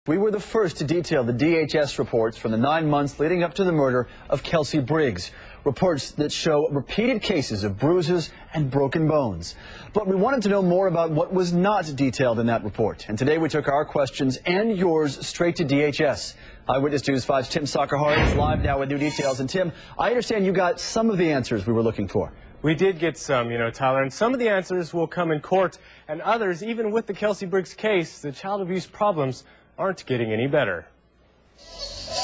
We were the first to detail the DHS reports from the 9 months leading up to the murder of Smith-Briggs. Reports that show repeated cases of bruises and broken bones. But we wanted to know more about what was not detailed in that report. And today we took our questions and yours straight to DHS. Eyewitness News 5's Tim Sockerhart is live now with new details. And Tim, I understand you got some of the answers we were looking for. We did get some, Tyler, and some of the answers will come in court, and others, even with the Smith-Briggs case, the child abuse problems aren't getting any better.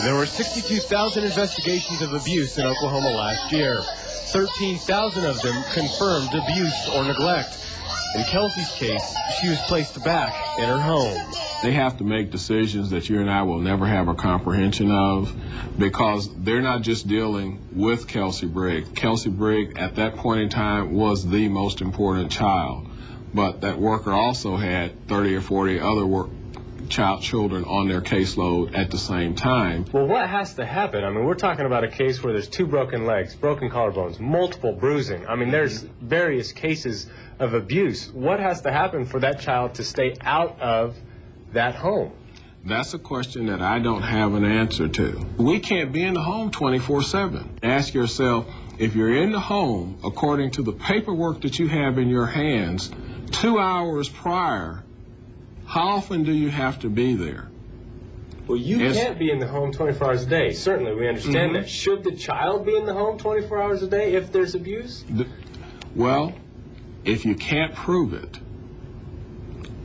There were 62,000 investigations of abuse in Oklahoma last year. 13,000 of them confirmed abuse or neglect. In Kelsey's case, she was placed back in her home. They have to make decisions that you and I will never have a comprehension of, because they're not just dealing with Smith-Briggs. Smith-Briggs at that point in time was the most important child, but that worker also had 30 or 40 other children on their caseload at the same time. Well, what has to happen? I mean, we're talking about a case where there's 2 broken legs, broken collarbones, multiple bruising. I mean, there's various cases of abuse. What has to happen for that child to stay out of that home? That's a question that I don't have an answer to. We can't be in the home 24/7. Ask yourself, if you're in the home, according to the paperwork that you have in your hands, 2 hours prior, how often do you have to be there? Well, you can't be in the home 24 hours a day. Certainly, we understand that. Should the child be in the home 24 hours a day if there's abuse? Well, if you can't prove it.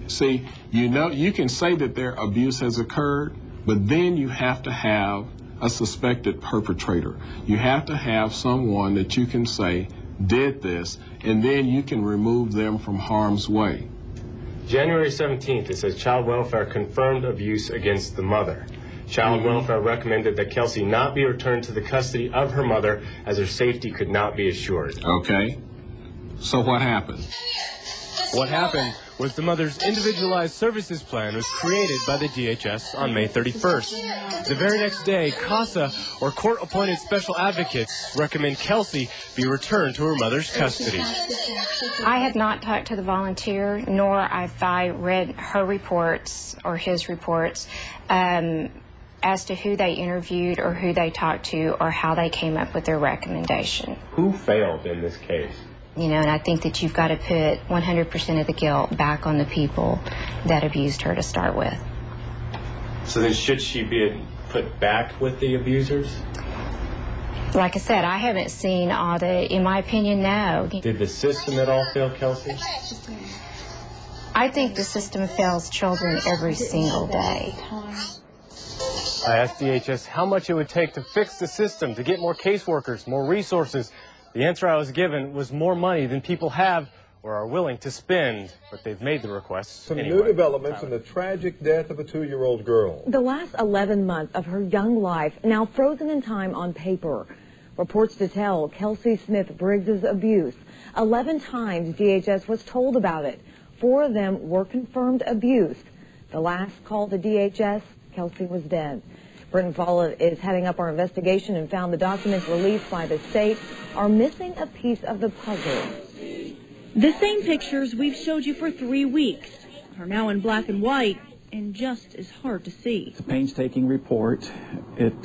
See, you can say that their abuse has occurred, but then you have to have a suspected perpetrator. You have to have someone that you can say did this, and then you can remove them from harm's way. January 17th, it says Child Welfare confirmed abuse against the mother. Child Welfare recommended that Kelsey not be returned to the custody of her mother as her safety could not be assured. Okay. So what happened? What happened was the mother's individualized services plan was created by the DHS on May 31st. The very next day, CASA, or court-appointed special advocates, recommend Kelsey be returned to her mother's custody. I have not talked to the volunteer, nor have I read her reports or his reports as to who they interviewed or who they talked to or how they came up with their recommendation. Who failed in this case? And I think that you've got to put 100% of the guilt back on the people that abused her to start with. So then should she be put back with the abusers? Like I said, I haven't seen all the, in my opinion, no. Did the system at all fail Kelsey? I think the system fails children every single day. I asked DHS how much it would take to fix the system, to get more caseworkers, more resources. The answer I was given was more money than people have or are willing to spend, but they've made the request Some anyway. new developments in the tragic death of a 2-year-old girl. The last 11 months of her young life now frozen in time on paper. Reports to tell Kelsey Smith-Briggs' abuse. 11 times DHS was told about it. 4 of them were confirmed abuse. The last call to DHS, Kelsey was dead. Britton Follett is heading up our investigation and found the documents released by the state are missing a piece of the puzzle. The same pictures we've showed you for 3 weeks are now in black and white and just as hard to see. It's a painstaking report. It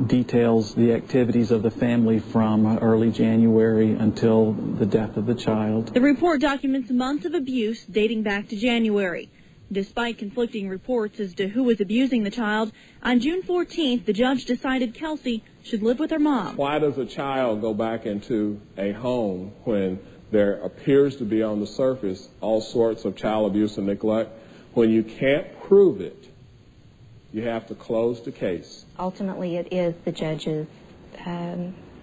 details the activities of the family from early January until the death of the child. The report documents months of abuse dating back to January. Despite conflicting reports as to who was abusing the child, on June 14th, the judge decided Kelsey should live with her mom. Why does a child go back into a home when there appears to be on the surface all sorts of child abuse and neglect? When you can't prove it, you have to close the case. Ultimately, it is the judge's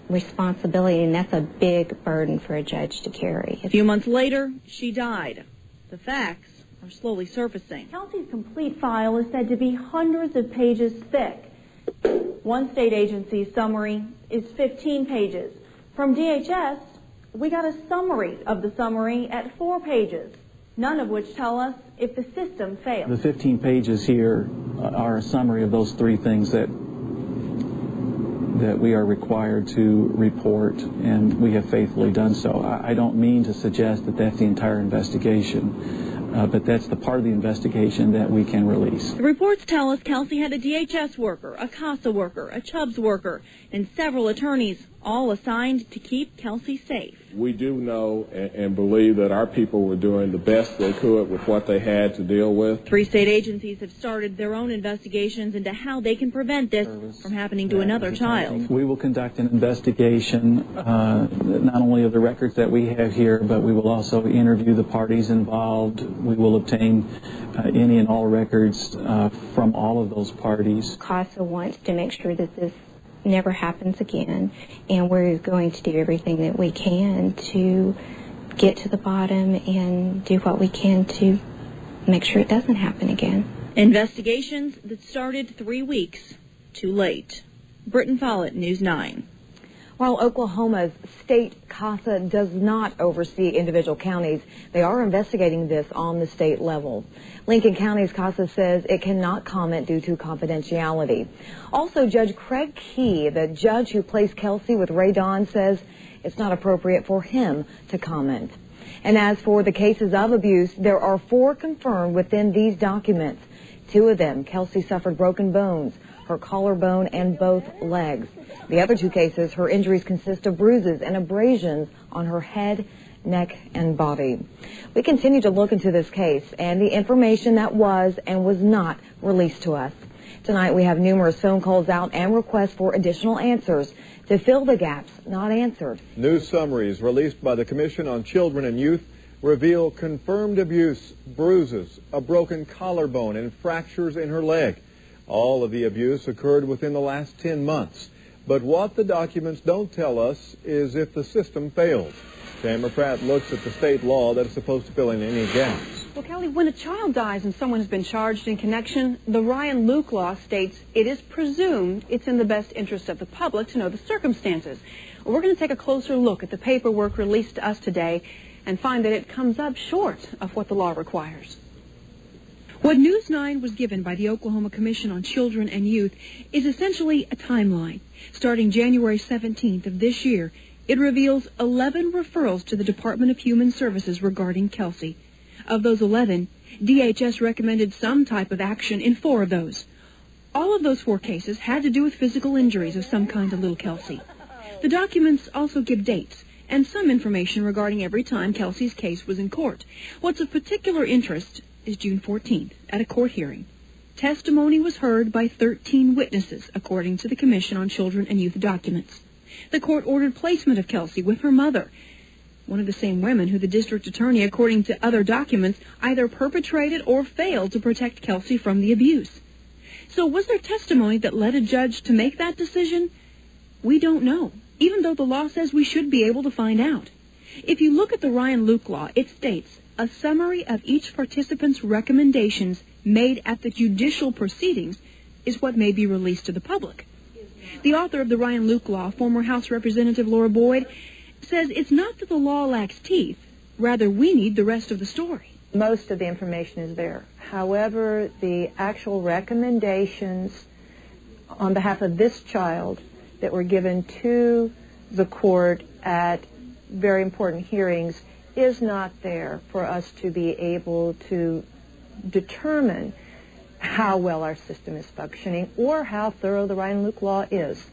responsibility, and that's a big burden for a judge to carry. A few months later, she died. The facts are slowly surfacing. Kelsey's complete file is said to be hundreds of pages thick. One state agency's summary is 15 pages. From DHS, we got a summary of the summary at 4 pages, none of which tell us if the system failed. The 15 pages here are a summary of those 3 things that we are required to report, and we have faithfully done so. I don't mean to suggest that that's the entire investigation. but that's the part of the investigation that we can release. The reports tell us Kelsey had a DHS worker, a CASA worker, a Chubbs worker, and several attorneys, all assigned to keep Kelsey safe. We do know and believe that our people were doing the best they could with what they had to deal with. 3 state agencies have started their own investigations into how they can prevent this from happening to another child. We will conduct an investigation not only of the records that we have here, but we will also interview the parties involved. We will obtain any and all records from all of those parties. CASA wants to make sure that this never happens again, and we're going to do everything that we can to get to the bottom and do what we can to make sure it doesn't happen again. Investigations that started 3 weeks too late. Britton Follett, News 9. While Oklahoma's state CASA does not oversee individual counties, they are investigating this on the state level. Lincoln County's CASA says it cannot comment due to confidentiality. Also, Judge Craig Key, the judge who placed Kelsey with Ray Don, says it's not appropriate for him to comment. And as for the cases of abuse, there are 4 confirmed within these documents. 2 of them, Kelsey suffered broken bones, her collarbone and both legs. The other 2 cases, her injuries consist of bruises and abrasions on her head, neck, and body. We continue to look into this case and the information that was and was not released to us. Tonight we have numerous phone calls out and requests for additional answers to fill the gaps not answered. News summaries released by the Commission on Children and Youth reveal confirmed abuse, bruises, a broken collarbone, and fractures in her leg. All of the abuse occurred within the last 10 months. But what the documents don't tell us is if the system failed. Tamara Pratt looks at the state law that is supposed to fill in any gaps. Well, Kelly, when a child dies and someone has been charged in connection, the Ryan Luke law states it is presumed it's in the best interest of the public to know the circumstances. Well, we're going to take a closer look at the paperwork released to us today and find that it comes up short of what the law requires. What News 9 was given by the Oklahoma Commission on Children and Youth is essentially a timeline. Starting January 17th of this year, it reveals 11 referrals to the Department of Human Services regarding Kelsey. Of those 11, DHS recommended some type of action in 4 of those. All of those 4 cases had to do with physical injuries of some kind to little Kelsey. The documents also give dates and some information regarding every time Kelsey's case was in court. What's of particular interest is June 14th at a court hearing. Testimony was heard by 13 witnesses, according to the Commission on Children and Youth documents. The court ordered placement of Kelsey with her mother, one of the same women who the district attorney, according to other documents, either perpetrated or failed to protect Kelsey from the abuse. So was there testimony that led a judge to make that decision? We don't know, even though the law says we should be able to find out. If you look at the Ryan Luke law, it states a summary of each participant's recommendations made at the judicial proceedings is what may be released to the public. The author of the Ryan Luke law, former House Representative Laura Boyd, says it's not that the law lacks teeth, rather we need the rest of the story. Most of the information is there. However, the actual recommendations on behalf of this child that were given to the court at very important hearings is not there for us to be able to determine how well our system is functioning or how thorough the Ryan Luke law is.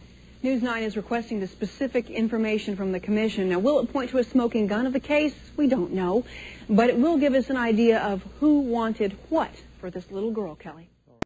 News 9 is requesting the specific information from the Commission. Now, will it point to a smoking gun of the case? We don't know. But it will give us an idea of who wanted what for this little girl, Kelly.